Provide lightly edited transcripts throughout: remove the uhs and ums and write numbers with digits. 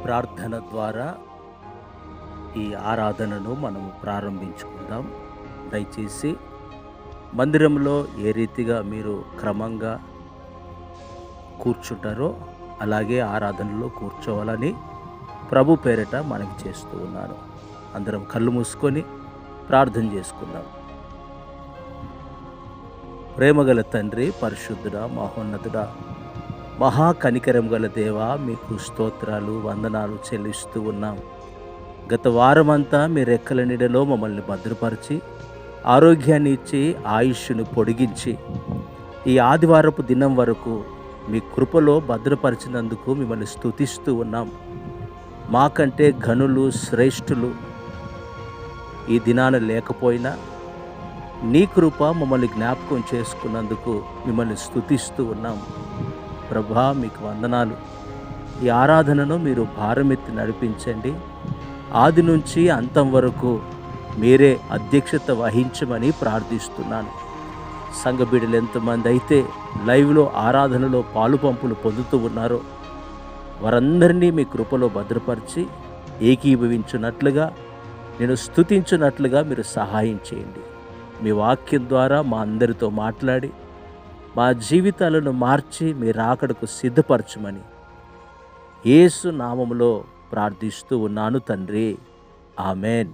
ప్రార్థన ద్వారా ఈ ఆరాధనను మనము ప్రారంభించుకుందాం. దయచేసి మందిరంలో ఏ రీతిగా మీరు క్రమంగా కూర్చుంటారో అలాగే ఆరాధనలో కూర్చోవాలని ప్రభు పేరిట మనకి చేస్తూ ఉన్నాను. అందరం కళ్ళు మూసుకొని ప్రార్థన చేసుకుందాం. ప్రేమగల తండ్రి, పరిశుద్ధుడా, మహోన్నతుడా, మహా కనికరం గల దేవా, మీకు స్తోత్రాలు, వందనాలు చెల్లిస్తూ ఉన్నాం. గత వారమంతా మీ రెక్కల నీడలో మమ్మల్ని భద్రపరిచి ఆరోగ్యాన్ని ఇచ్చి ఆయుష్ను పొడిగించి ఈ ఆదివారపు దినం వరకు మీ కృపలో భద్రపరిచినందుకు మిమ్మల్ని స్తుతిస్తూ ఉన్నాం. మాకంటే ఘనులు, శ్రేష్ఠులు ఈ దినాన లేకపోయినా నీ కృప మమ్మల్ని జ్ఞాపకం చేసుకున్నందుకు మిమ్మల్ని స్తుతిస్తూ ఉన్నాం. ప్రభా, మీకు వందనాలు. ఈ ఆరాధనను మీరు భారమెత్తి నడిపించండి. ఆది నుంచి అంతం వరకు మీరే అధ్యక్షత వహించమని ప్రార్థిస్తున్నాను. సంఘ బిడ్డలు ఎంతమంది అయితే లైవ్లో ఆరాధనలో పాలు పంపులు పొందుతూ ఉన్నారో వారందరినీ మీ కృపలో భద్రపరిచి ఏకీభవించున్నట్లుగా, నేను స్తుతించున్నట్లుగా మీరు సహాయం చేయండి. మీ వాక్యం ద్వారా మా అందరితో మాట్లాడి మా జీవితాలను మార్చి మీ రాకడకు సిద్ధపరచమని యేసు నామములో ప్రార్థిస్తూ ఉన్నాను తండ్రి. ఆమెన్.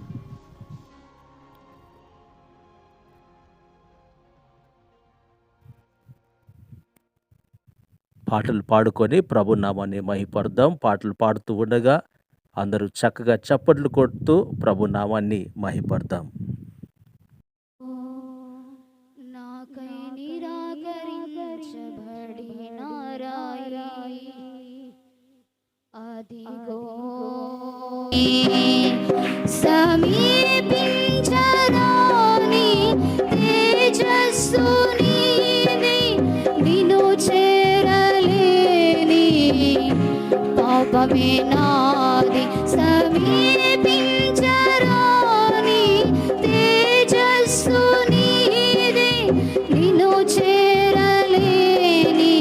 పాటలు పాడుకొని ప్రభు నామాన్ని మహిపడదాం. పాటలు పాడుతూ ఉండగా అందరూ చక్కగా చప్పట్లు కొడుతూ ప్రభు నామాన్ని మహిపడదాం. నాకై నిరాకరించబడిన రాయి అదిగో సమీపించరాని తేజస్సు నీది, నిన్ను చేరలేని పాపమే నాది. సమీపించరాని తేజస్సు నీది, నిన్ను చేరలేని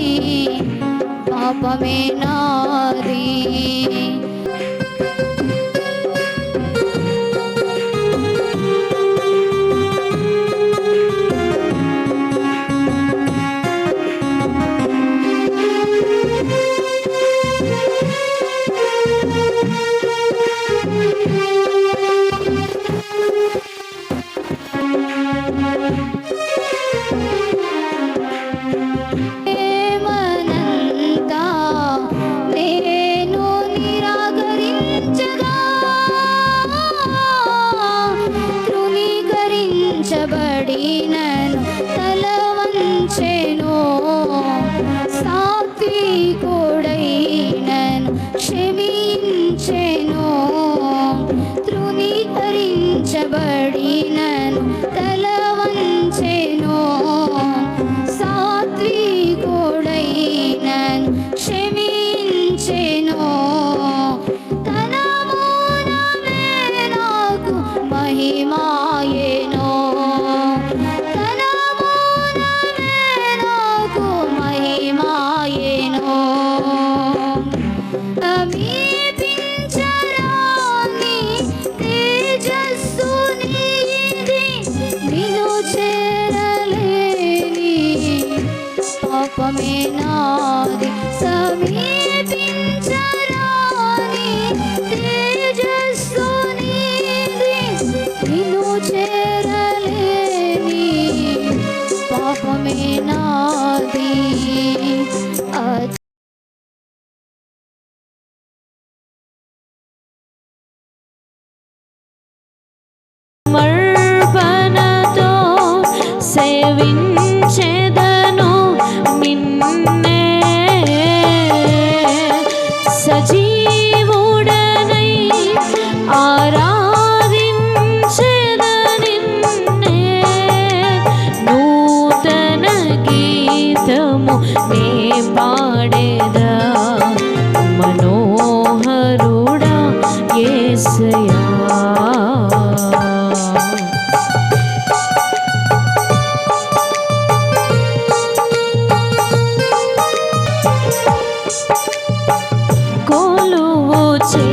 పాపమే నాది. ప్రేమనంతా నేను నిరాకరించగా, తృణీకరించబడినను తల వంచెను. సాత్వికుడైనను క్షమించెను. తృణీకరించబడినను తల వంచెను. సాత్వికుడైనను క్షమించెను. తన మూలమే నాకు మహిమాయెను. తన మూలమే నాకు మహిమాయెను. సమీపించరాని తేజస్సు నీది, నిన్ను చేరలేని పాపమే నాది. సమీపించరాని తేజస్సు నీది, నిన్ను చేరలేని పాపమే నాది. సమర్పణతో సేవించెదను నిన్నే, సజీవుడనై ఆరాధించెద నిన్నే. నూతన గీతము నే పాడేదా, మనోహరుడా యేసయ్యా. కొలువు చే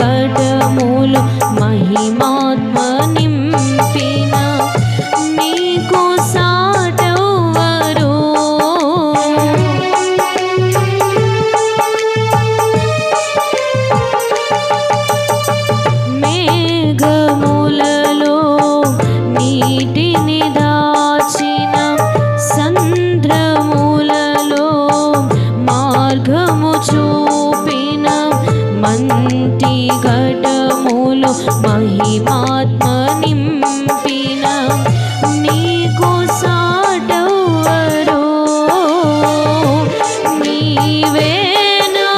ఘటములు మహిమాత్మ నింపిన నీకు సాటెవ్వరు. మేఘములలో నీటిని దాచిన సంద్రములలో మార్గము చూపిన మంటి ఘటములు మహిమాత్మ నింపిన నీకు సాటెవ్వరు. నీవేనా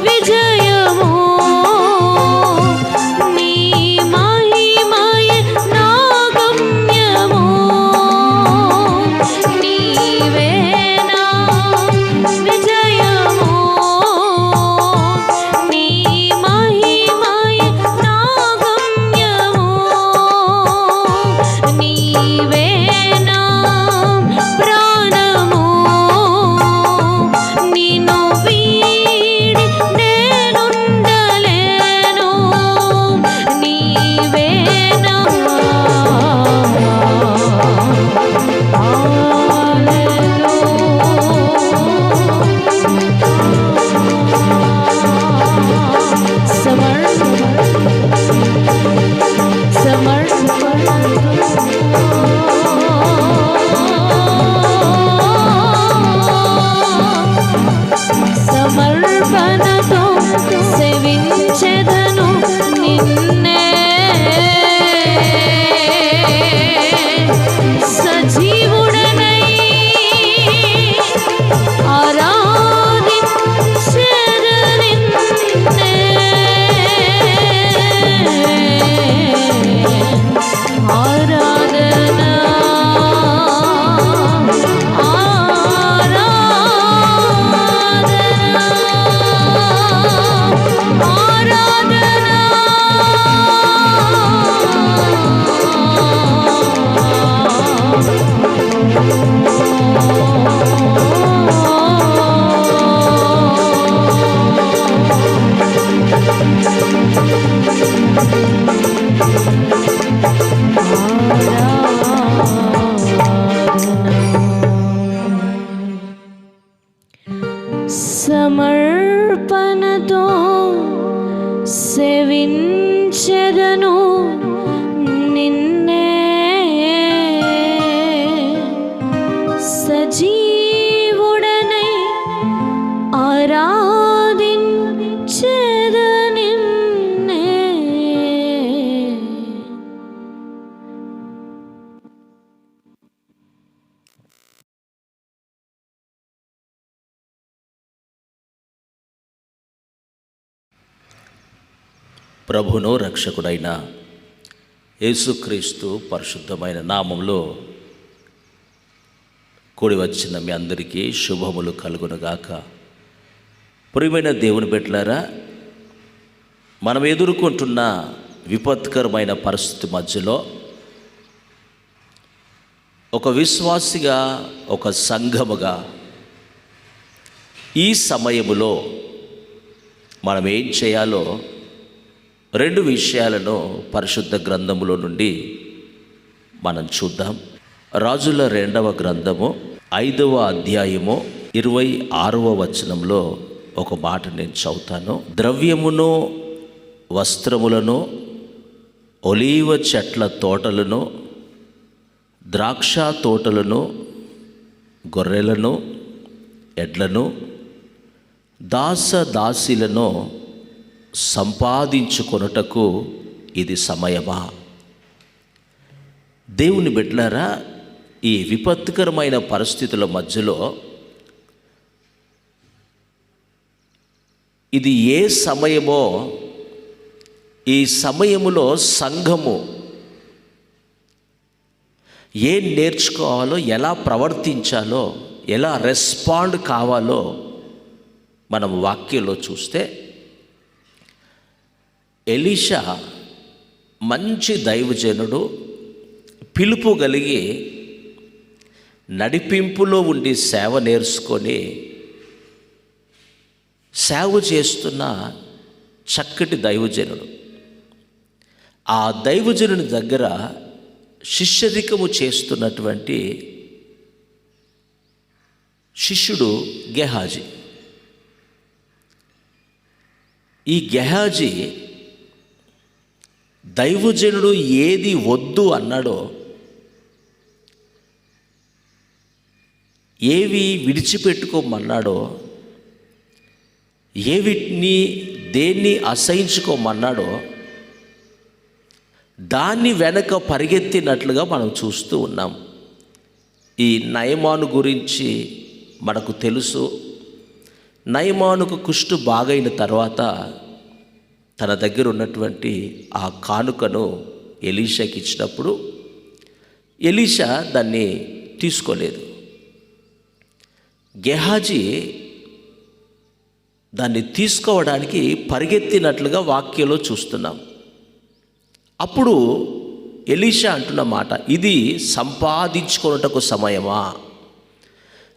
విజయము, నీ మహిమయే నా గమ్యము. నీవేనా విజయము, నీ మహిమయే నా గమ్యము. నీవేనా ప్రాణము, నిన్ను వీడి నేనుండలేను. నీవేనా సమర్పణతో సేవించెదను నిన్నే. సజీవుడనై ఆరాధించెదను నిన్నే. ఆరాధన సమర్పణతో సేవించెదను నిన్నే. సజీవుడనై ఆరాధించెద నిన్నే. ప్రభును రక్షకుడైన యేసుక్రీస్తు పరిశుద్ధమైన నామంలో కూడి వచ్చిన మీ అందరికీ శుభములు కలుగునుగాక. ప్రియమైన దేవుని బిడ్డలారా, మనం ఎదుర్కొంటున్న విపత్కరమైన పరిస్థితి మధ్యలో ఒక విశ్వాసిగా, ఒక సంఘముగా ఈ సమయములో మనం ఏం చేయాలో రెండు విషయాలను పరిశుద్ధ గ్రంథములో నుండి మనం చూద్దాం. రాజుల 2వ గ్రంథము 5వ అధ్యాయము 26వ వచనంలో ఒక మాట నేను చదువుతాను. ద్రవ్యమును, వస్త్రములను, ఒలీవ చెట్ల తోటలను, ద్రాక్ష తోటలను, గొర్రెలను, ఎడ్లను, దాసదాసీలను సంపాదించుకొనుటకు ఇది సమయమా? దేవుని బిడ్డలారా, ఈ విపత్కరమైన పరిస్థితుల మధ్యలో ఇది ఏ సమయమో, ఈ సమయములో సంఘము ఏం నేర్చుకోవాలో, ఎలా ప్రవర్తించాలో, ఎలా రెస్పాండ్ కావాలో మనం వాక్యంలో చూస్తే, ఎలీషా మంచి దైవజనుడు, పిలుపు కలిగి నడిపింపులో ఉండి సేవ నేర్చుకొని సేవ చేస్తున్న చక్కటి దైవజనుడు. ఆ దైవజనుని దగ్గర శిష్యరికము చేస్తున్నటువంటి శిష్యుడు గెహాజీ. ఈ గెహాజీ దైవజనుడు ఏది వద్దు అన్నాడో, ఏవి విడిచిపెట్టుకోమన్నాడో, ఏవిటిని దేన్ని అసహించుకోమన్నాడో దాన్ని వెనక పరిగెత్తినట్లుగా మనం చూస్తూ ఉన్నాం. ఈ నయమాను గురించి మనకు తెలుసు. నయమానుకు కుష్టు బాగైన తర్వాత తన దగ్గర ఉన్నటువంటి ఆ కానుకను ఎలీషాకి ఇచ్చినప్పుడు ఎలీషా దాన్ని తీసుకోలేదు. గెహాజీ దాన్ని తీసుకోవడానికి పరిగెత్తినట్లుగా వాక్యంలో చూస్తున్నాం. అప్పుడు ఎలీషా అంటున్న మాట, ఇది సంపాదించుకొనుటకు సమయమా?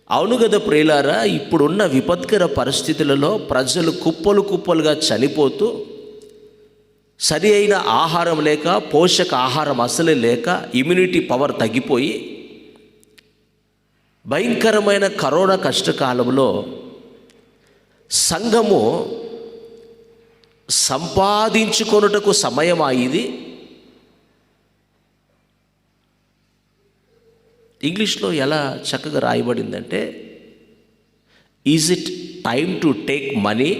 అవును కదా ప్రియులారా, ఇప్పుడున్న విపత్కర పరిస్థితులలో ప్రజలు కుప్పలు కుప్పలుగా చనిపోతూ, సరి అయిన ఆహారం లేక, పోషక ఆహారం అసలే లేక, ఇమ్యూనిటీ పవర్ తగ్గిపోయి, భయంకరమైన కరోనా కష్టకాలంలో సంఘము సంపాదించుకొనుటకు సమయమా ఇది? ఇంగ్లీష్లో ఎలా చక్కగా రాయబడిందంటే, is it time to take money,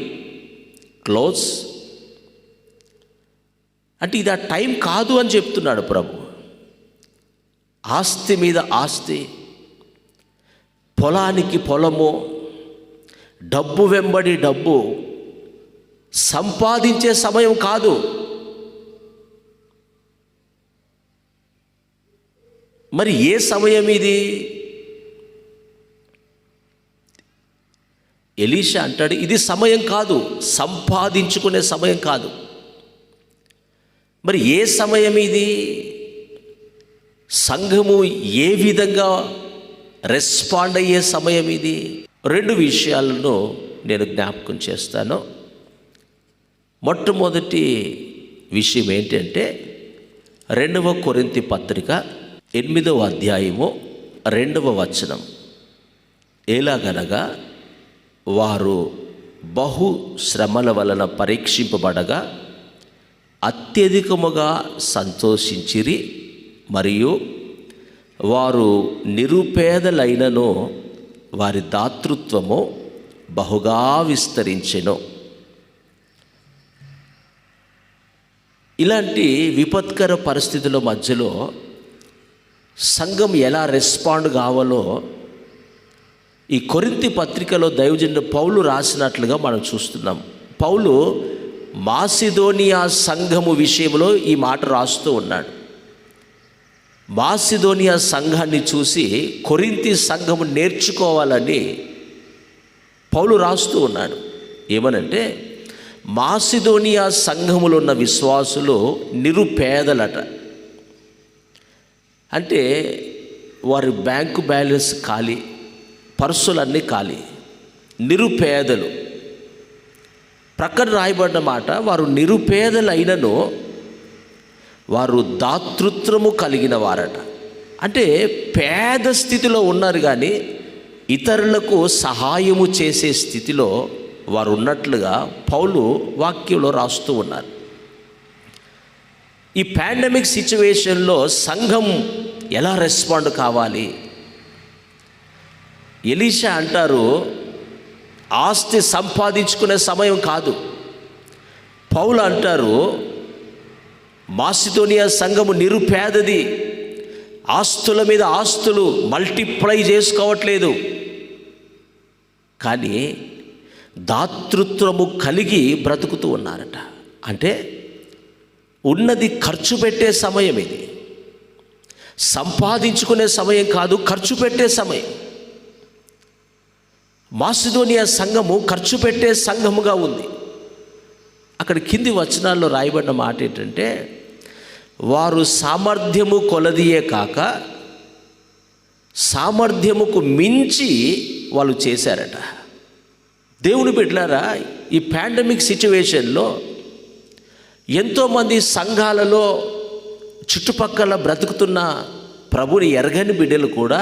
clothes? అంటే ఇది ఆ టైం కాదు అని చెప్తున్నాడు ప్రభు. ఆస్తి మీద ఆస్తి, పొలానికి పొలము, డబ్బు వెంబడి డబ్బు సంపాదించే సమయం కాదు. మరి ఏ సమయం ఇది? ఎలీషా అంటాడు, ఇది సమయం కాదు, సంపాదించుకునే సమయం కాదు. మరి ఏ సమయం ఇది? సంఘము ఏ విధంగా రెస్పాండ్ అయ్యే సమయం ఇది? రెండు విషయాలను నేను జ్ఞాపకం చేస్తాను. మొట్టమొదటి విషయం ఏంటంటే, 2వ కొరింథీ పత్రిక 8వ అధ్యాయము 2వ వచనం. ఎలాగనగా వారు బహు శ్రమల వలన పరీక్షింపబడగా అత్యధికముగా సంతోషించిరి, మరియు వారు నిరుపేదలైనను వారి దాతృత్వము బహుగా విస్తరించెను. ఇలాంటి విపత్కర పరిస్థితుల మధ్యలో సంఘం ఎలా రెస్పాండ్ కావాలో ఈ కొరింథీ పత్రికలో దైవజనుడు పౌలు రాసినట్లుగా మనం చూస్తున్నాం. పౌలు మాసిదోనియా సంఘము విషయంలో ఈ మాట రాస్తూ ఉన్నాడు. మాసిదోనియా సంఘాన్ని చూసి కొరింథీ సంఘము నేర్చుకోవాలని పౌలు రాస్తూ ఉన్నాడు. ఏమనంటే, మాసిదోనియా సంఘములో ఉన్న విశ్వాసులు నిరుపేదలట. అంటే వారి బ్యాంకు బ్యాలెన్స్ ఖాళీ, పర్సులన్నీ ఖాళీ, నిరుపేదలు. ప్రక్కన రాయబడిన మాట, వారు నిరుపేదలైనను వారు దాతృత్వము కలిగిన వారట. అంటే పేద స్థితిలో ఉన్నారు కానీ ఇతరులకు సహాయము చేసే స్థితిలో వారు ఉన్నట్లుగా పౌలు వాక్యంలో రాస్తూ ఉన్నారు. ఈ పాండమిక్ సిచ్యువేషన్లో సంఘం ఎలా రెస్పాండ్ కావాలి? ఎలీషా అంటారు, ఆస్తి సంపాదించుకునే సమయం కాదు. పౌలు అంటారు, మాసిదోనియా సంఘము నిరుపేదది, ఆస్తుల మీద ఆస్తులు మల్టిప్లై చేసుకోవట్లేదు, కానీ దాతృత్వము కలిగి బ్రతుకుతూ ఉన్నారట. అంటే ఉన్నది ఖర్చు పెట్టే సమయం ఇది. సంపాదించుకునే సమయం కాదు, ఖర్చు పెట్టే సమయం. మాసిదోనియా సంఘము ఖర్చు పెట్టే సంఘముగా ఉంది. అక్కడ కింది వచనాల్లో రాయబడిన మాట ఏంటంటే, వారు సామర్థ్యము కొలదియే కాక సామర్థ్యముకు మించి వాళ్ళు చేశారట. దేవుని బిడ్డలారా, ఈ పాండమిక్ సిచ్యువేషన్లో ఎంతోమంది సంఘాలలో చుట్టుపక్కల బ్రతుకుతున్న ప్రభుని ఎరగని బిడ్డలు కూడా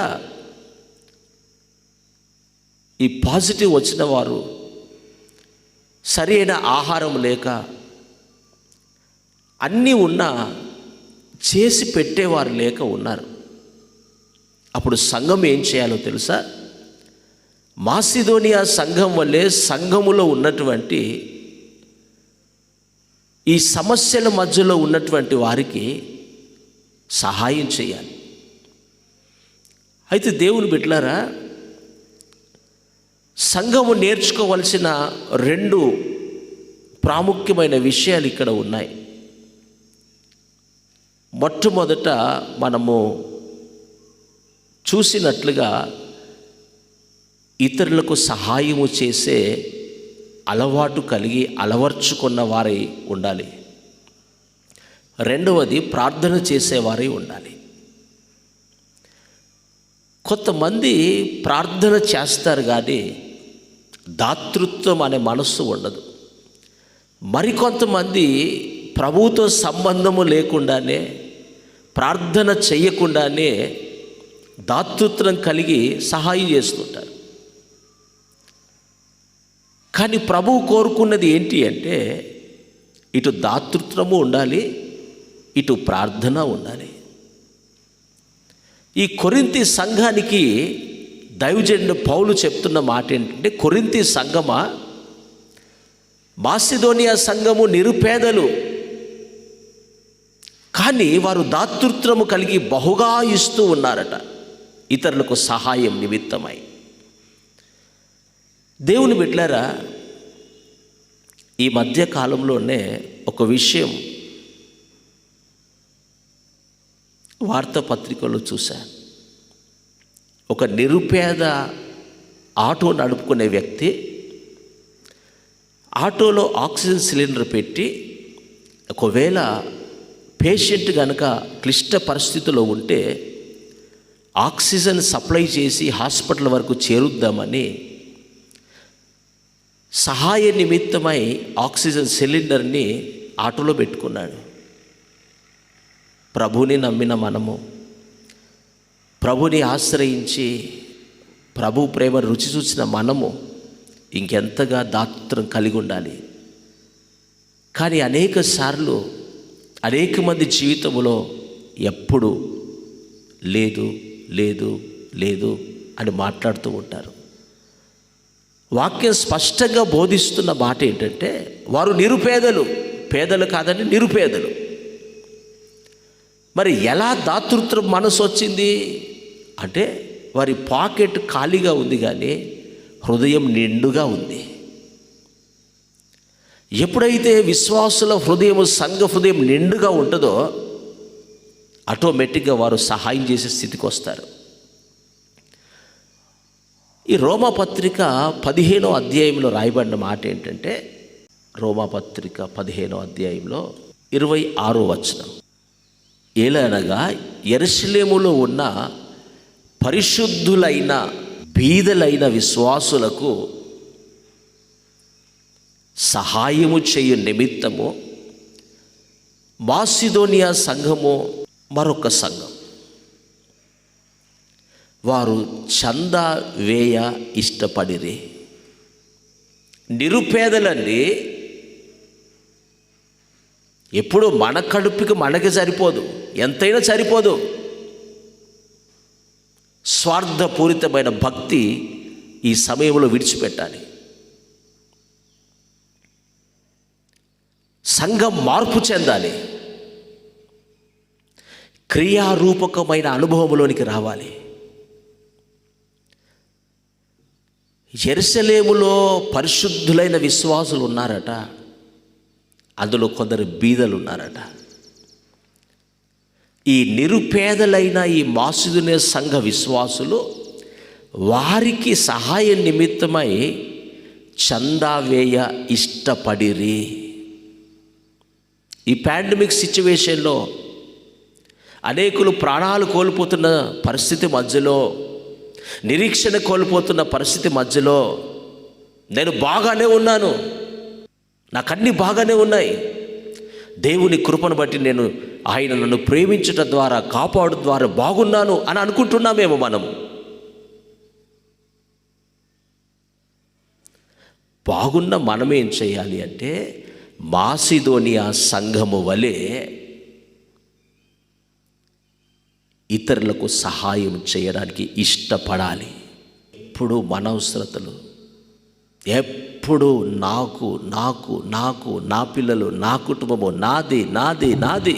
ఈ పాజిటివ్ వచ్చిన వారు సరైన ఆహారం లేక అన్నీ ఉన్నా చేసి పెట్టేవారు లేక ఉన్నారు. అప్పుడు సంఘం ఏం చేయాలో తెలుసా? మాసిదోనియా సంఘం వల్లే సంఘములో ఉన్నటువంటి ఈ సమస్యల మధ్యలో ఉన్నటువంటి వారికి సహాయం చేయాలి. అయితే దేవుని బిడ్డలారా, సంఘము నేర్చుకోవలసిన 2 ప్రాముఖ్యమైన విషయాలు ఇక్కడ ఉన్నాయి. మొట్టమొదట మనము చూసినట్లుగా ఇతరులకు సహాయము చేసే అలవాటు కలిగి అలవర్చుకున్న వారై ఉండాలి. రెండవది ప్రార్థన చేసేవారై ఉండాలి. కొంతమంది ప్రార్థన చేస్తారు కానీ దాతృత్వం అనే మనస్సు ఉండదు. మరికొంతమంది ప్రభువుతో సంబంధము లేకుండానే ప్రార్థన చేయకుండానే దాతృత్వం కలిగి సహాయం చేస్తుంటారు. కానీ ప్రభువు కోరుకున్నది ఏంటి అంటే ఇటు దాతృత్వము ఉండాలి, ఇటు ప్రార్థన ఉండాలి. ఈ కొరింథీ సంఘానికి దైవజనుడు పౌలు చెప్తున్న మాట ఏంటంటే, కొరింథీ సంఘమా, మాసిదోనియా సంఘము నిరుపేదలు, కానీ వారు దాతృత్వము కలిగి బహుగా ఇస్తూ ఉన్నారట ఇతరులకు సహాయం నిమిత్తమై. దేవుని బిడ్డలారా, ఈ మధ్య కాలంలోనే ఒక విషయం వార్తాపత్రికలో చూశాను. ఒక నిరుపేద ఆటో నడుపుకునే వ్యక్తి ఆటోలో ఆక్సిజన్ సిలిండర్ పెట్టి ఒకవేళ పేషెంట్ కనుక క్లిష్ట పరిస్థితిలో ఉంటే ఆక్సిజన్ సప్లై చేసి హాస్పిటల్ వరకు చేరుద్దామని సహాయ నిమిత్తమై ఆక్సిజన్ సిలిండర్ని ఆటోలో పెట్టుకున్నాడు. ప్రభుని నమ్మిన మనము, ప్రభుని ఆశ్రయించి ప్రభు ప్రేమ రుచి చూసిన మనము ఇంకెంతగా దాతృత్వం కలిగి ఉండాలి. కానీ అనేక సార్లు అనేక మంది జీవితంలో ఎప్పుడు లేదు లేదు లేదు అని మాట్లాడుతూ ఉంటారు. వాక్యం స్పష్టంగా బోధిస్తున్న మాట ఏంటంటే వారు నిరుపేదలు, పేదలు కాదని నిరుపేదలు. మరి ఎలా దాతృత్వం మనసు వచ్చింది అంటే వారి పాకెట్ ఖాళీగా ఉంది కానీ హృదయం నిండుగా ఉంది. ఎప్పుడైతే విశ్వాసుల హృదయం, సంఘ హృదయం నిండుగా ఉంటుందో ఆటోమేటిక్గా వారు సహాయం చేసే స్థితికి వస్తారు. ఈ రోమాపత్రిక 15వ అధ్యాయంలో రాయబడిన మాట ఏంటంటే, రోమాపత్రిక 15వ అధ్యాయంలో 26వ వచనం, ఏలనగా యెరూషలేములో ఉన్న పరిశుద్ధులైన బీదలైన విశ్వాసులకు సహాయము చేయు నిమిత్తము మాసిదోనియా సంఘము మరొక సంఘం వారు చందా వేయ ఇష్టపడిరి. నిరుపేదలండి. ఎప్పుడు మన కడుపుకి మనకి సరిపోదు, ఎంతైనా సరిపోదు. స్వార్థపూరితమైన భక్తి ఈ సమయంలో విడిచిపెట్టాలి. సంఘం మార్పు చెందాలి, క్రియారూపకమైన అనుభవంలోనికి రావాలి. యెరూషలేములో పరిశుద్ధులైన విశ్వాసులు ఉన్నారట, అందులో కొందరు బీదలు ఉన్నారట. ఈ నిరుపేదలైన ఈ మాసిదోనియా సంఘ విశ్వాసులు వారికి సహాయ నిమిత్తమై చందా వేయ ఇష్టపడిరి. ఈ పాండమిక్ సిచ్యువేషన్లో అనేకులు ప్రాణాలు కోల్పోతున్న పరిస్థితి మధ్యలో, నిరీక్షణ కోల్పోతున్న పరిస్థితి మధ్యలో నేను బాగానే ఉన్నాను, నాకన్నీ బాగానే ఉన్నాయి, దేవుని కృపను బట్టి నేను ఆయన నన్ను ప్రేమించటం ద్వారా, కాపాడు ద్వారా బాగున్నాను అని అనుకుంటున్నామేమో మనం. బాగున్న మనమేం చేయాలి అంటే మాసిదోనియా సంఘము వలె ఇతరులకు సహాయం చేయడానికి ఇష్టపడాలి. ఎప్పుడు మన అవసరతలు, ఎప్పుడు నాకు నాకు నాకు నా పిల్లలు, నా కుటుంబము, నాది నాది నాది.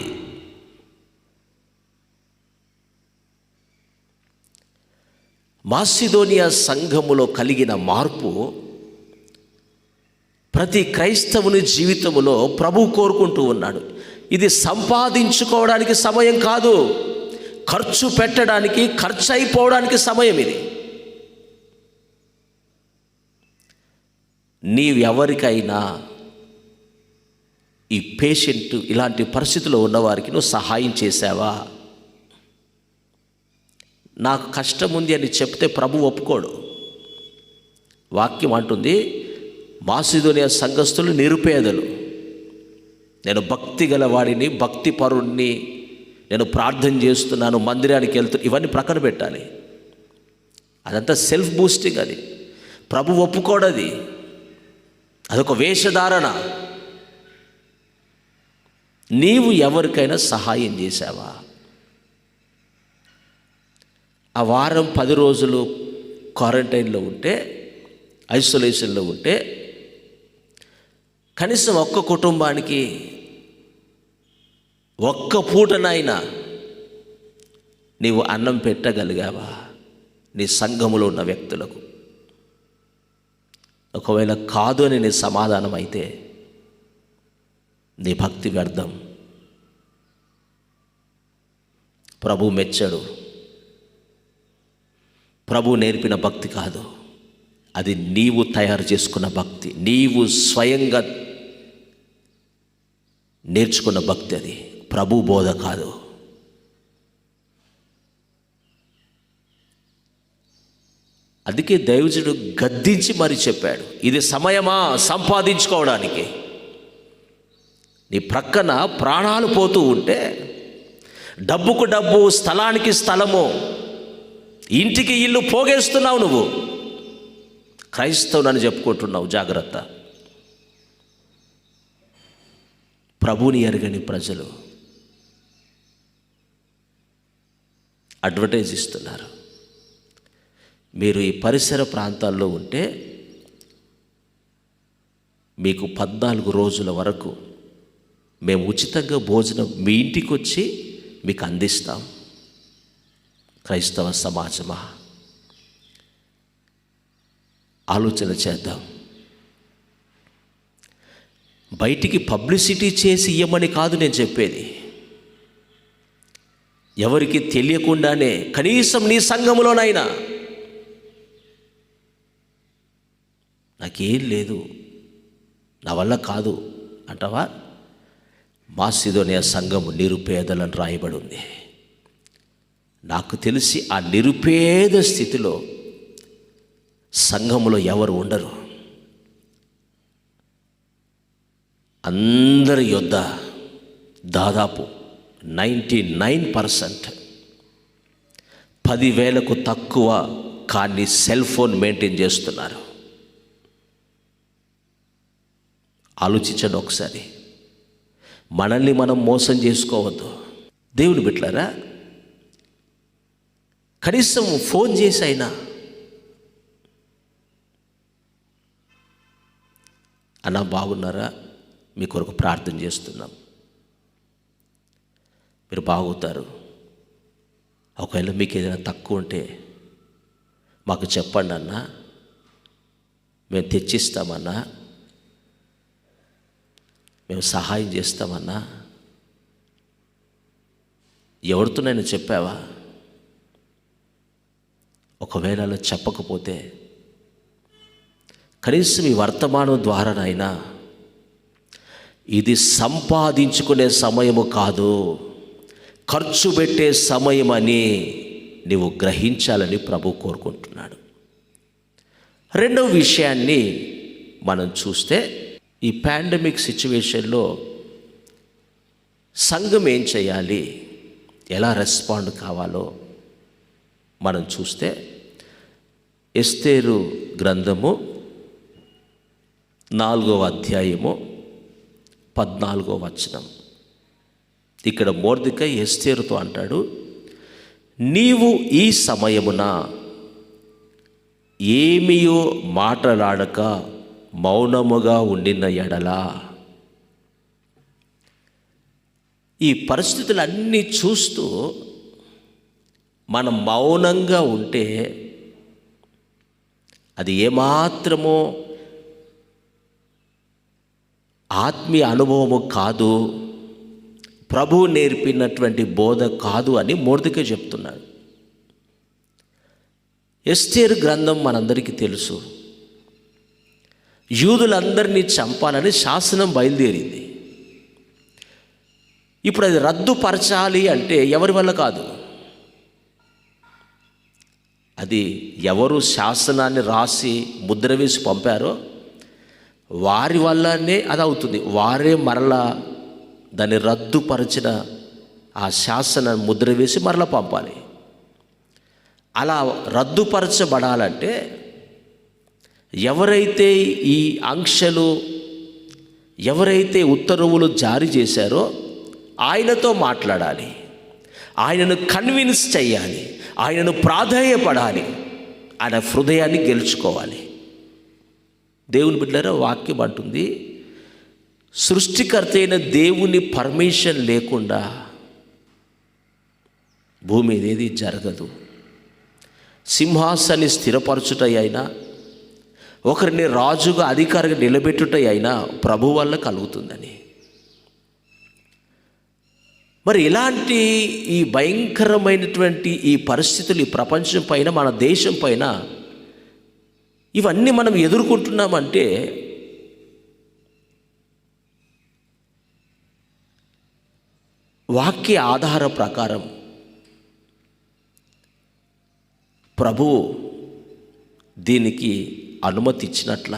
మాసిదోనియా సంఘములో కలిగిన మార్పు ప్రతి క్రైస్తవుని జీవితంలో ప్రభు కోరుకుంటూ ఉన్నాడు. ఇది సంపాదించుకోవడానికి సమయం కాదు, ఖర్చు పెట్టడానికి, ఖర్చు అయిపోవడానికి సమయం ఇది. నీవెవరికైనా ఈ పేషెంట్ ఇలాంటి పరిస్థితిలో ఉన్నవారికి నువ్వు సహాయం చేశావా? నాకు కష్టం ఉంది అని చెప్తే ప్రభు ఒప్పుకోడు. వాక్యం అంటుంది, మాసిదోనియా సంఘస్థులు నిరుపేదలు, నేను భక్తి గలవాడిని, భక్తి పరుణ్ణి, నేను ప్రార్థన చేస్తున్నాను, మందిరానికి వెళ్తున్నా, ఇవన్నీ ప్రక్కన పెట్టాలి. అదంతా సెల్ఫ్ బూస్టింగ్. అది ప్రభు ఒప్పుకోడది, అదొక వేషధారణ. నీవు ఎవరికైనా సహాయం చేశావా? ఆ వారం 10 రోజులు క్వారంటైన్లో ఉంటే, ఐసోలేషన్లో ఉంటే, కనీసం ఒక్క కుటుంబానికి ఒక్క పూటనైనా నీవు అన్నం పెట్టగలిగావా? నీ సంఘములో ఉన్న వ్యక్తులకు. ఒకవేళ కాదు అని నీ సమాధానం అయితే నీ భక్తి వ్యర్థం. ప్రభు మెచ్చడు. ప్రభు నేర్పిన భక్తి కాదు, అది నీవు తయారు చేసుకున్న భక్తి, నీవు స్వయంగా నేర్చుకున్న భక్తి. అది ప్రభు బోధ కాదు. అందుకే దైవజనుడు గద్దించి మరి చెప్పాడు, ఇది సమయమా సంపాదించుకోవడానికి? నీ ప్రక్కన ప్రాణాలు పోతూ ఉంటే, డబ్బుకు డబ్బు, స్థలానికి స్థలము, ఇంటికి ఇల్లు పోగేస్తున్నావు. నువ్వు క్రైస్తవునని చెప్పుకుంటున్నావు. జాగ్రత్త. ప్రభుని ఎరగని ప్రజలు అడ్వర్టైజ్ ఇస్తున్నారు. మీరు ఈ పరిసర ప్రాంతాల్లో ఉంటే మీకు 14 రోజుల వరకు మేము ఉచితంగా భోజనం మీ ఇంటికి వచ్చి మీకు అందిస్తాం. క్రైస్తవ సమాజమా, ఆలోచన చేద్దాం. బయటికి పబ్లిసిటీ చేసి ఇవ్వమని కాదు నేను చెప్పేది. ఎవరికి తెలియకుండానే, కనీసం నీ సంఘములోనైనా, నాకేం లేదు, నా వల్ల కాదు అంటావా? మాసిదోనియా సంఘము నిరుపేదలను రాయబడి ఉంది. నాకు తెలిసి ఆ నిరుపేద స్థితిలో సంఘములో ఎవరు ఉండరు. అందరి యొద్ద దాదాపు 99% 10,000కు తక్కువ కానీ సెల్ ఫోన్ మెయింటైన్ చేస్తున్నారు. ఆలోచించండి ఒకసారి. మనల్ని మనం మోసం చేసుకోవద్దు. దేవుని బిడ్డలారా, కనీసం ఫోన్ చేసి అయినా, అన్నా బాగున్నారా, మీ కొరకు ప్రార్థన చేస్తున్నాం, మీరు బాగుతారు, ఒకవేళ మీకు ఏదైనా తక్కువ ఉంటే మాకు చెప్పండి అన్నా, మేము తెచ్చిస్తామన్నా, మేము సహాయం చేస్తామన్నా. ఎవరితోనైనా చెప్పావా? ఒకవేళ అలా చెప్పకపోతే కనీసం ఈ వర్తమానం ద్వారానైనా, ఇది సంపాదించుకునే సమయము కాదు, ఖర్చు పెట్టే సమయం అని నీవు గ్రహించాలని ప్రభు కోరుకుంటున్నాడు. రెండవ విషయాన్ని మనం చూస్తే, ఈ పాండమిక్ సిచ్యువేషన్లో సంఘం ఏం చేయాలి, ఎలా రెస్పాండ్ కావాలో మనం చూస్తే ఎస్తేరు గ్రంథము 4వ అధ్యాయము 14వ వచనం. ఇక్కడ మొర్దెకై ఎస్తేరుతో అంటాడు, నీవు ఈ సమయమున ఏమియో మాట్లాడక మౌనముగా ఉండిన ఎడలా. ఈ పరిస్థితులన్నీ చూస్తూ మనం మౌనంగా ఉంటే అది ఏమాత్రమో ఆత్మీయ అనుభవము కాదు, ప్రభువు నేర్పినటువంటి బోధ కాదు అని మొర్దెకై చెప్తున్నాడు. ఎస్తేరు గ్రంథం మనందరికీ తెలుసు. యూదులందరినీ చంపాలని శాసనం బయలుదేరింది. ఇప్పుడు అది రద్దుపరచాలి అంటే ఎవరి వల్ల కాదు. అది ఎవరు శాసనాన్ని రాసి ముద్ర వేసి పంపారో వారి వల్లనే అది అవుతుంది. వారే మరలా దాన్ని రద్దుపరిచిన ఆ శాసన ముద్ర వేసి మరలా పంపాలి. అలా రద్దుపరచబడాలంటే ఎవరైతే ఈ ఆంక్షలు, ఎవరైతే ఉత్తర్వులు జారీ చేశారో ఆయనతో మాట్లాడాలి, ఆయనను కన్విన్స్ చేయాలి, ఆయనను ప్రాధేయపడాలి, ఆయన హృదయాన్ని గెలుచుకోవాలి. దేవుని బిడ్డలారా, వాక్యం అంటుంది, సృష్టికర్త అయిన దేవుని పర్మిషన్ లేకుండా భూమి మీద ఏది జరగదు. సింహాసాన్ని స్థిరపరచుట అయినా, ఒకరిని రాజుగా అధికారిగా నిలబెట్టుట అయినా ప్రభు వల్ల కలుగుతుందని. మరి ఇలాంటి ఈ భయంకరమైనటువంటి ఈ పరిస్థితులు ఈ ప్రపంచం పైన, మన దేశం పైన ఇవన్నీ మనం ఎదుర్కొంటున్నామంటే వాక్య ఆధార ప్రకారం ప్రభువు దీనికి అనుమతి ఇచ్చినట్ల.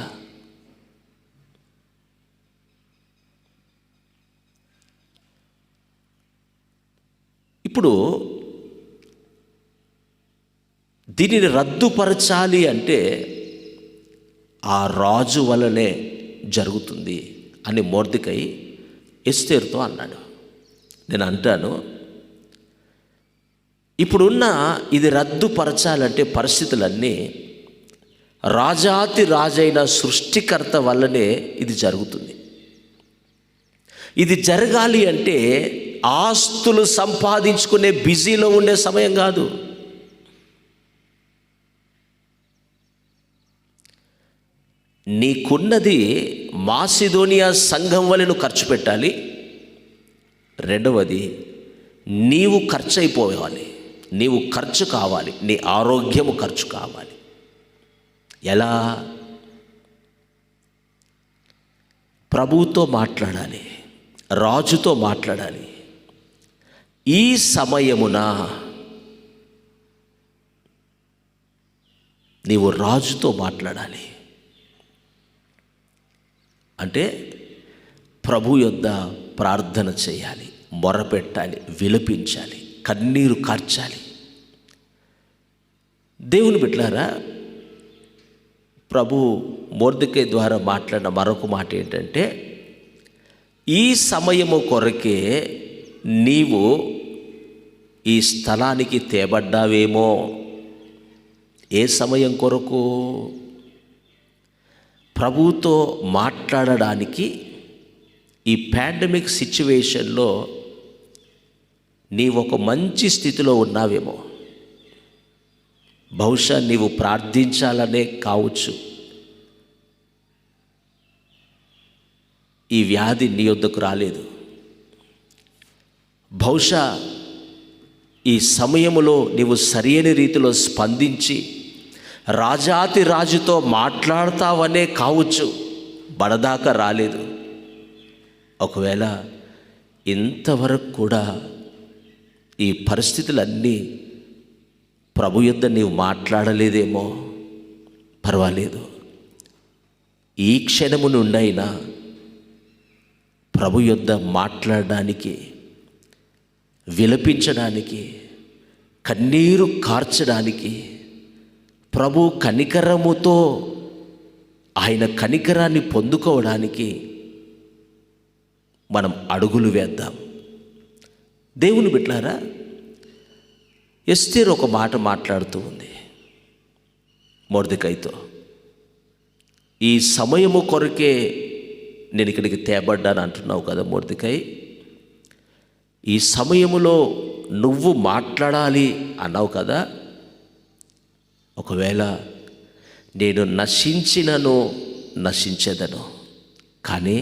ఇప్పుడు దీనిని రద్దుపరచాలి అంటే ఆ రాజు వలనే జరుగుతుంది అని మొర్దెకై ఎస్తేరుతో అన్నాడు. నేను అంటాను, ఇప్పుడున్న ఇది రద్దుపరచాలంటే పరిస్థితులన్నీ రాజాతి రాజైన సృష్టికర్త వల్లనే ఇది జరుగుతుంది. ఇది జరగాలి అంటే ఆస్తులు సంపాదించుకునే బిజీలో ఉండే సమయం కాదు. నీకున్నది మాసిదోనియా సంఘం వలె నువ్వు ఖర్చు పెట్టాలి. రెండవది, నీవు ఖర్చు అయిపోవాలి, నీవు ఖర్చు కావాలి, నీ ఆరోగ్యము ఖర్చు కావాలి. ఎలా? ప్రభువుతో మాట్లాడాలి, రాజుతో మాట్లాడాలి. ఈ సమయమున నీవు రాజుతో మాట్లాడాలి. అంటే ప్రభు యొద్ద ప్రార్థన చేయాలి, మొరపెట్టాలి, విలపించాలి, కన్నీరు కార్చాలి. దేవుని బిడ్డలారా, ప్రభు మొర్దెకై ద్వారా మాట్లాడిన మరొక మాట ఏంటంటే, ఈ సమయము కొరకే నీవు ఈ స్థలానికి తేబడ్డావేమో. ఏ సమయం కొరకు? ప్రభువుతో మాట్లాడడానికి. ఈ పాండమిక్ సిచ్యువేషన్లో నీవు ఒక మంచి స్థితిలో ఉన్నావేమో. బహుశా నీవు ప్రార్థించాలనే కావచ్చు ఈ వ్యాధి నీ వద్దకు రాలేదు. బహుశా ఈ సమయంలో నీవు సరైన రీతిలో స్పందించి రాజాతి రాజుతో మాట్లాడతావనే కావచ్చు, బడదాకా రాలేదు. ఒకవేళ ఇంతవరకు కూడా ఈ పరిస్థితులన్నీ ప్రభు యొద్ద నీవు మాట్లాడలేదేమో, పర్వాలేదు. ఈ క్షణము నుండైనా ప్రభు యొద్ద మాట్లాడడానికి విలపించడానికి, కన్నీరు కార్చడానికి, ప్రభు కనికరముతో ఆయన కనికరాన్ని పొందుకోవడానికి మనం అడుగులు వేద్దాం. దేవుని బిడ్డలారా, ఎస్తేరు ఒక మాట మాట్లాడుతూ ఉంది మొర్దెకైతో. ఈ సమయము కొరకే నేను ఇక్కడికి తేబడ్డాను అంటున్నావు కదా మొర్దెకై, ఈ సమయములో నువ్వు మాట్లాడాలి అన్నావు కదా. ఒకవేళ నేను నశించినను నశించేదను, కానీ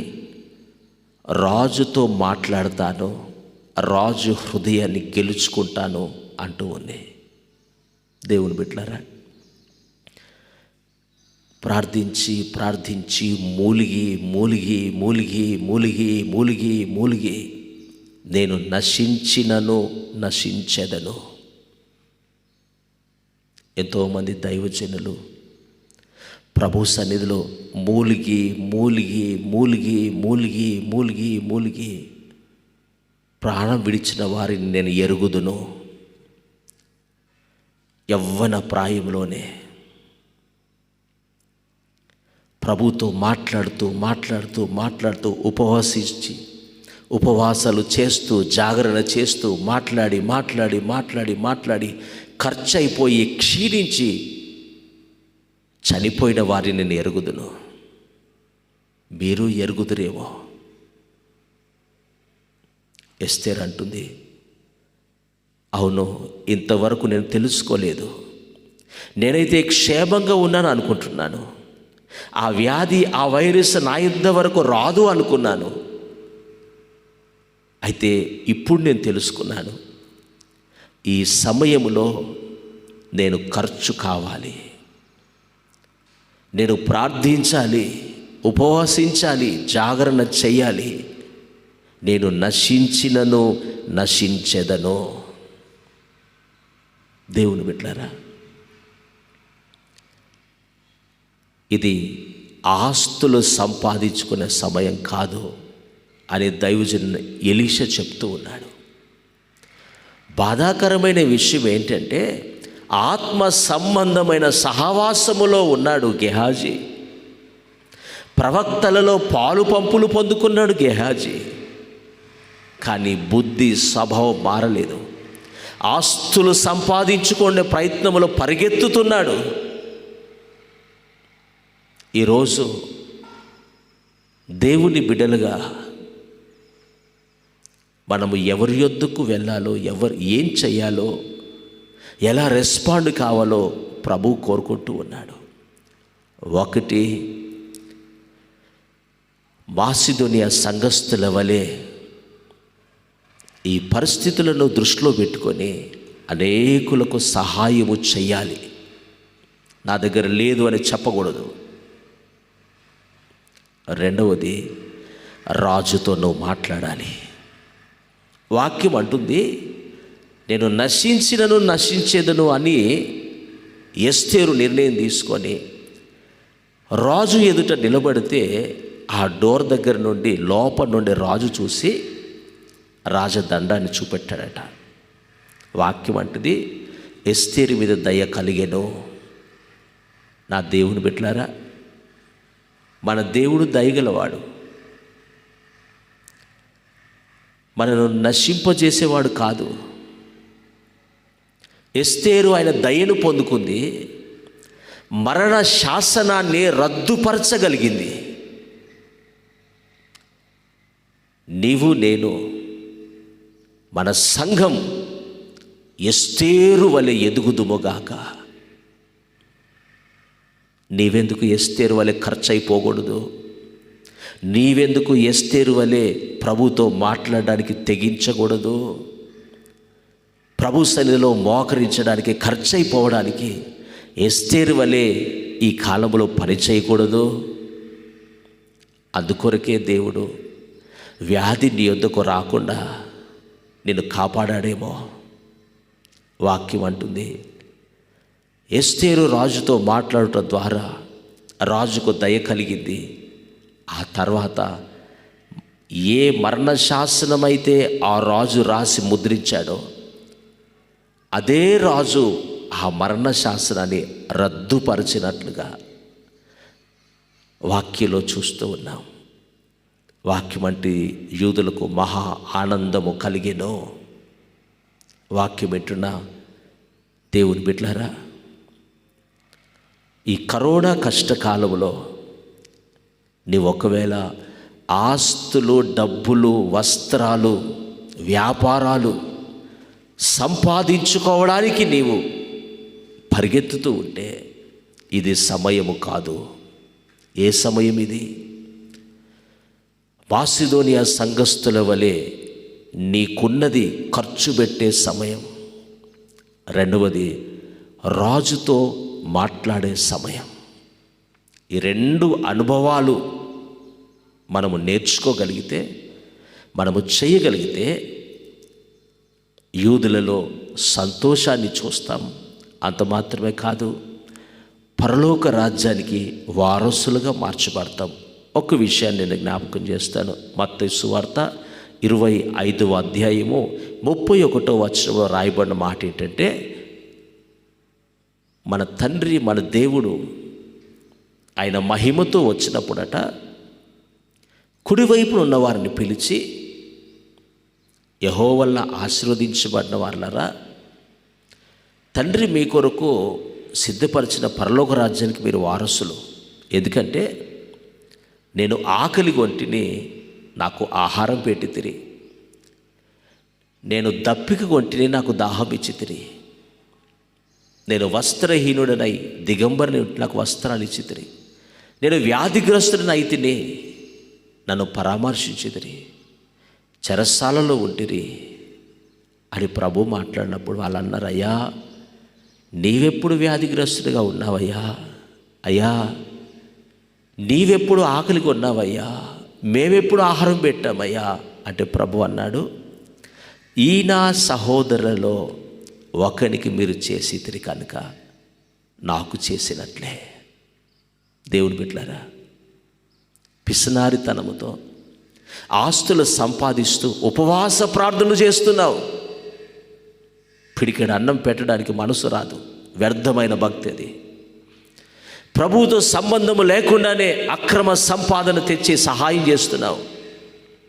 రాజుతో మాట్లాడతాను, రాజు హృదయాన్ని గెలుచుకుంటాను అంటూ ఉంది. దేవుని బిడ్డలారా, ప్రార్థించి ప్రార్థించి మూలిగి మూలిగి మూలిగి మూలిగి మూలిగి మూలిగి నేను నశించినను నశించెదను. ఎంతోమంది దైవజనులు ప్రభు సన్నిధిలో మూలిగి మూలిగి మూలిగి మూలిగి మూలిగి మూలిగి ప్రాణం విడిచిన వారిని నేను ఎరుగుదును. యవ్వన ప్రాయంలోనే ప్రభుతో మాట్లాడుతూ మాట్లాడుతూ మాట్లాడుతూ ఉపవాసాలు చేస్తూ జాగరణ చేస్తూ మాట్లాడి మాట్లాడి మాట్లాడి మాట్లాడి ఖర్చు అయిపోయి క్షీణించి చనిపోయిన వారిని నేను ఎరుగుదును. మీరు ఎరుగుదురేమో. ఎస్తేర్ అంటుంది, అవును, ఇంతవరకు నేను తెలుసుకోలేదు. నేనైతే క్షేమంగా ఉన్నాను అనుకుంటున్నాను. ఆ వ్యాధి, ఆ వైరస్ నా యుద్ధ వరకు రాదు అనుకున్నాను. అయితే ఇప్పుడు నేను తెలుసుకున్నాను, ఈ సమయంలో నేను ఖర్చు కావాలి, నేను ప్రార్థించాలి, ఉపవాసించాలి, జాగరణ చేయాలి. నేను నశించినను నశించెదను. దేవుని బిడ్డలారా, ఇది ఆస్తులు సంపాదించుకునే సమయం కాదు అని దైవజనుడు ఎలీషా చెప్తూ ఉన్నాడు. బాధాకరమైన విషయం ఏంటంటే, ఆత్మ సంబంధమైన సహవాసములో ఉన్నాడు గెహాజీ. ప్రవక్తలలో పాలు పంపులు పొందుకున్నాడు గెహాజీ. కానీ బుద్ధి స్వభావం మారలేదు. ఆస్తులు సంపాదించుకునే ప్రయత్నంలో పరిగెత్తుతున్నాడు. ఈరోజు దేవుని బిడ్డలుగా మనము ఎవరి యొద్దకు వెళ్ళాలో, ఏం చేయాలో, ఎలా రెస్పాండ్ కావాలో ప్రభు కోరుకుంటూ ఉన్నాడు. ఒకటి, మాసిదోనియా సంఘస్థుల వలె ఈ పరిస్థితులను దృష్టిలో పెట్టుకొని అనేకులకు సహాయము చేయాలి. నా దగ్గర లేదు అని చెప్పకూడదు. రెండవది, రాజుతో నువ్వు మాట్లాడాలి. వాక్యం అంటుంది, నేను నశించినను నశించేదను అని ఎస్తేరు నిర్ణయం తీసుకొని రాజు ఎదుట నిలబడితే ఆ డోర్ దగ్గర నుండి లోపల నుండి రాజు చూసి రాజదండాన్ని చూపెట్టాడట. వాక్యం అంటుంది, ఎస్తేరు మీద దయ కలిగెను. నా దేవుని బిడ్డలారా, మన దేవుడు దయగలవాడు. మనను నశింపజేసేవాడు కాదు. ఎస్తేరు ఆయన దయను పొందుకుంది, మరణ శాసనాన్ని రద్దుపరచగలిగింది. నీవు నేను, మన సంఘం ఎస్తేరు వలె ఎదుగుదుముగాక. నీవెందుకు ఎస్తేరు వలె ఖర్చు అయిపోకూడదు? నీవెందుకు ఎస్తేరు వలె ప్రభుతో మాట్లాడడానికి తెగించకూడదు? ప్రభు సన్నిధిలో మోకరించడానికి, ఖర్చు అయిపోవడానికి ఎస్తేరు వలె ఈ కాలంలో పని చేయకూడదు? అందుకొరకే దేవుడు వ్యాధి నీ యొద్దకు రాకుండా నిన్ను కాపాడాడేమో. వాక్యం అంటుంది, ఎస్తేరు రాజుతో మాట్లాడటం ద్వారా రాజుకు దయ కలిగింది. ఆ తర్వాత ఏ మరణ శాసనమైతే ఆ రాజు రాసి ముద్రించాడో అదే రాజు ఆ మరణ శాసనాన్ని రద్దుపరిచినట్లుగా వాక్యంలో చూస్తూ ఉన్నాం. వాక్యం అంటే యూదులకు మహా ఆనందము కలిగెనో. వాక్యం వింటున్నా దేవుని బిడ్డలారా, ఈ కరోనా కష్టకాలంలో నీవు ఒకవేళ ఆస్తులు, డబ్బులు, వస్త్రాలు, వ్యాపారాలు సంపాదించుకోవడానికి నీవు పరిగెత్తుతూ ఉంటే ఇది సమయము కాదు. ఏ సమయం ఇది? మాసిదోనియా సంఘస్థుల వలె నీకున్నది ఖర్చు పెట్టే సమయం. రెండవది, రాజుతో మాట్లాడే సమయం. ఈ రెండు అనుభవాలు మనము నేర్చుకోగలిగితే, మనము చేయగలిగితే యూదులలో సంతోషాన్ని చూస్తాం. అంత మాత్రమే కాదు, పరలోక రాజ్యానికి వారసులుగా మార్చబడతాం. ఒక విషయాన్ని నేను జ్ఞాపకం చేస్తాను. మత్తయి సువార్త 25వ అధ్యాయము 31వ వచనంలో రాయబడిన మాట ఏంటంటే, మన తండ్రి, మన దేవుడు ఆయన మహిమతో వచ్చినప్పుడట కుడివైపున ఉన్నవారిని పిలిచి, యెహోవా వల్ల ఆశీర్వదించబడిన వారలారా, తండ్రి మీ కొరకు సిద్ధపరిచిన పరలోక రాజ్యానికి మీరు వారసులు. ఎందుకంటే నేను ఆకలి గొంటిని, నాకు ఆహారం పెట్టితిరి. నేను దప్పిక గొంటిని, నాకు దాహం ఇచ్చితిరి. నేను వస్త్రహీనుడనై దిగంబరిని, నాకు వస్త్రాలు ఇచ్చితిరి. నేను వ్యాధిగ్రస్తుడిని అయితిని, నన్ను పరామర్శించితిరి. చెరసాలలో ఉంటిరి అని ప్రభు మాట్లాడినప్పుడు వాళ్ళు అన్నారు, అయ్యా నీవెప్పుడు వ్యాధిగ్రస్తుడిగా ఉన్నావయ్యా? అయ్యా నీవెప్పుడు ఆకలిగా ఉన్నావయ్యా? మేమెప్పుడు ఆహారం పెట్టామయ్యా? అంటే ప్రభు అన్నాడు, ఈ నా సహోదరులలో ఒకనికి మీరు చేసితిరి కనుక నాకు చేసినట్లే. దేవుని బిడ్డలారా, పిసినారితనముతో ఆస్తులు సంపాదిస్తూ ఉపవాస ప్రార్థనలు చేస్తున్నావు. పిడికెడు అన్నం పెట్టడానికి మనసు రాదు. వ్యర్థమైన భక్తి అది. ప్రభువుతో సంబంధము లేకుండానే అక్రమ సంపాదన తెచ్చి సహాయం చేస్తున్నావు.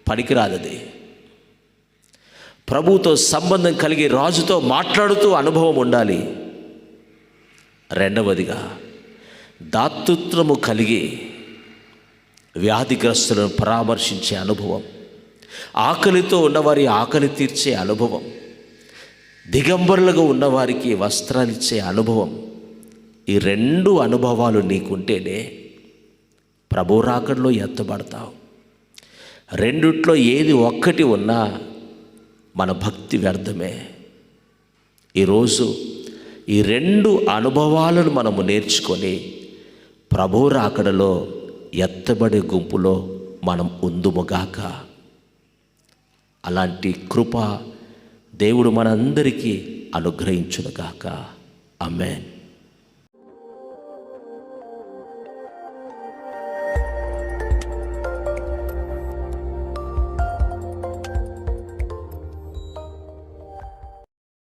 పనికిరాదది. ప్రభువుతో సంబంధం కలిగి రాజుతో మాట్లాడుతూ అనుభవం ఉండాలి. రెండవదిగా, దాతృత్వము కలిగి వ్యాధిగ్రస్తులను పరామర్శించే అనుభవం, ఆకలితో ఉన్నవారి ఆకలి తీర్చే అనుభవం, దిగంబరులుగా ఉన్నవారికి వస్త్రాలు ఇచ్చే అనుభవం. ఈ రెండు అనుభవాలు నీకుంటేనే ప్రభు రాకడలో ఎత్తబడతావు. రెండిట్లో ఏది ఒక్కటి ఉన్నా మన భక్తి వ్యర్థమే. ఈరోజు ఈ రెండు అనుభవాలను మనము నేర్చుకొని ప్రభు రాకడలో ఎత్తబడే గుంపులో మనం ఉందుముగాక. అలాంటి కృప దేవుడు మనందరికీ అనుగ్రహించునుగాక. ఆమేన్.